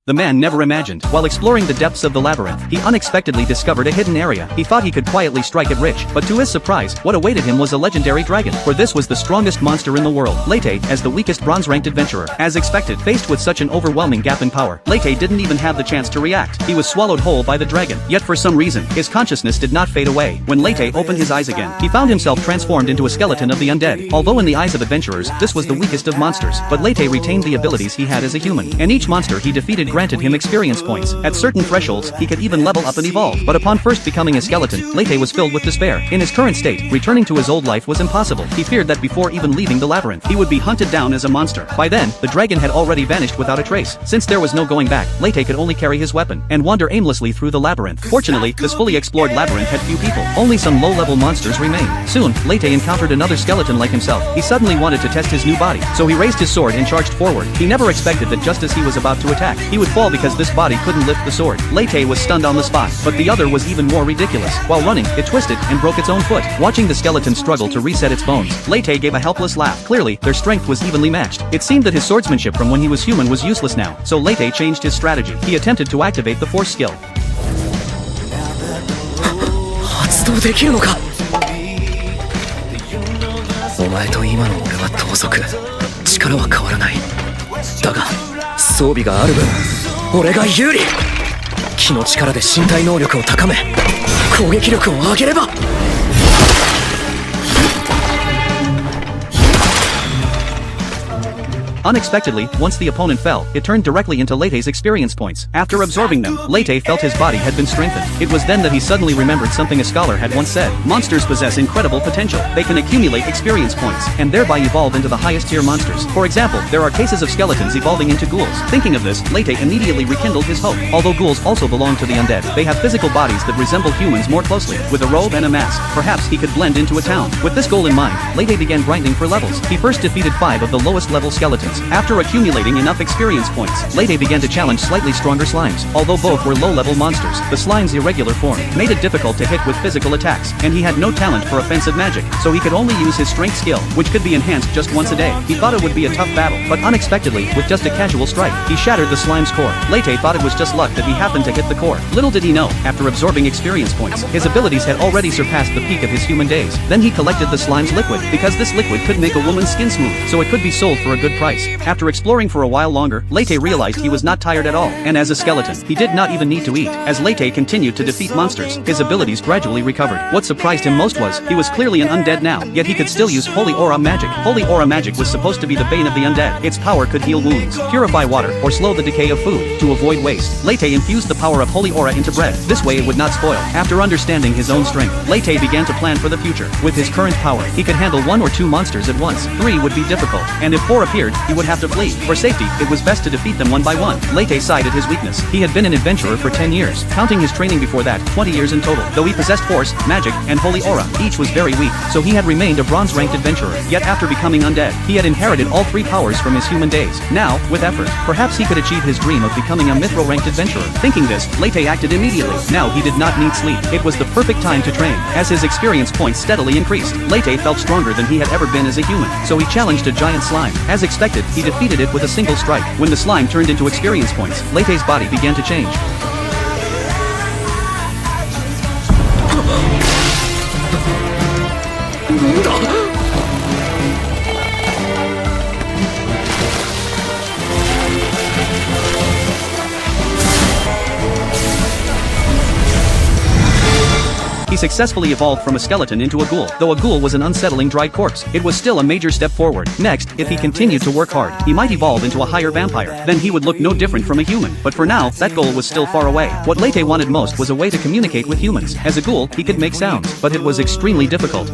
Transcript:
the man never imagined. While exploring the depths of the labyrinth, he unexpectedly discovered a hidden area. He thought he could quietly strike it rich, but to his surprise, what awaited him was a legendary dragon, for this was the strongest monster in the world. Lete, as the weakest bronze-ranked adventurer, as expected, faced with such an overwhelming gap in power, Lete didn't even have the chance to react. He was swallowed whole by the dragon, yet for some reason, his consciousness did not fade away. When Lete opened his eyes again, he found himself transformed into a skeleton of the undead. Although in the eyes of adventurers, this was the weakest of monsters, but Lete retained the abilities he had as a human, and each monster he defeated granted him experience points. At certain thresholds, he could even level up and evolve, but upon first becoming a skeleton, Lete was filled with despair. In his current state, returning to his old life was impossible. He feared that before even leaving the labyrinth, he would be hunted down as a monster. By then, the dragon had already vanished without a trace. Since there was no going back, Lete could only carry his weapon and wander aimlessly through the labyrinth. Fortunately, this fully explored labyrinth had few people. Only some low-level monsters remained. Soon, Lete encountered another skeleton like himself. He suddenly wanted to test his new body, so he raised his sword and charged forward. He never expected that just as he was about to attack, he would fall because this body couldn't lift the sword. Lete was stunned on the spot, but the other was even more ridiculous. While running, it twisted and broke its own foot. Watching the skeleton struggle to reset its bones, Lete gave a helpless laugh. Clearly, their strength was evenly matched. It seemed that his swordsmanship from when he was human was useless now, so Lete changed his strategy. He attempted to activate the force skill. 発動できるのか。お前と今の俺は同族、力は変わらない。だが装備がある分俺が有利。気の力で身体能力を高め攻撃力を上げれば。 Unexpectedly, once the opponent fell, it turned directly into Lete's experience points. After absorbing them, Lete felt his body had been strengthened. It was then that he suddenly remembered something a scholar had once said. Monsters possess incredible potential. They can accumulate experience points, and thereby evolve into the highest tier monsters. For example, there are cases of skeletons evolving into ghouls. Thinking of this, Lete immediately rekindled his hope. Although ghouls also belong to the undead, they have physical bodies that resemble humans more closely. With a robe and a mask, perhaps he could blend into a town. With this goal in mind, Lete began grinding for levels. He first defeated 5 of the lowest level skeletons. After accumulating enough experience points, Lete began to challenge slightly stronger slimes. Although both were low-level monsters, the slime's irregular form made it difficult to hit with physical attacks, and he had no talent for offensive magic, so he could only use his strength skill, which could be enhanced just once a day. He thought it would be a tough battle, but unexpectedly, with just a casual strike, he shattered the slime's core. Lete thought it was just luck that he happened to hit the core. Little did he know, after absorbing experience points, his abilities had already surpassed the peak of his human days. Then he collected the slime's liquid, because this liquid could make a woman's skin smooth, so it could be sold for a good price. After exploring for a while longer, Lete realized he was not tired at all, and as a skeleton, he did not even need to eat. As Lete continued to defeat monsters, his abilities gradually recovered. What surprised him most was, he was clearly an undead now, yet he could still use Holy Aura magic. Holy Aura magic was supposed to be the bane of the undead. Its power could heal wounds, purify water, or slow the decay of food. To avoid waste, Lete infused the power of Holy Aura into bread. This way it would not spoil. After understanding his own strength, Lete began to plan for the future. With his current power, he could handle 1 or 2 monsters at once. 3 would be difficult, and if 4 appeared, he would have to flee. For safety, it was best to defeat them one by one. Lete sighed at his weakness. He had been an adventurer for 10 years, counting his training before that, 20 years in total. Though he possessed force, magic, and holy aura, each was very weak, so he had remained a bronze-ranked adventurer. Yet after becoming undead, he had inherited all 3 powers from his human days. Now, with effort, perhaps he could achieve his dream of becoming a mithril-ranked adventurer. Thinking this, Lete acted immediately. Now he did not need sleep. It was the perfect time to train. As his experience points steadily increased, Lete felt stronger than he had ever been as a human, so he challenged a giant slime. As expected, he defeated it with a single strike. When the slime turned into experience points, Lete's body began to change. He successfully evolved from a skeleton into a ghoul. Though a ghoul was an unsettling dried corpse, it was still a major step forward. Next, if he continued to work hard, he might evolve into a higher vampire. Then he would look no different from a human. But for now, that goal was still far away. What Lete wanted most was a way to communicate with humans. As a ghoul, he could make sounds, but it was extremely difficult.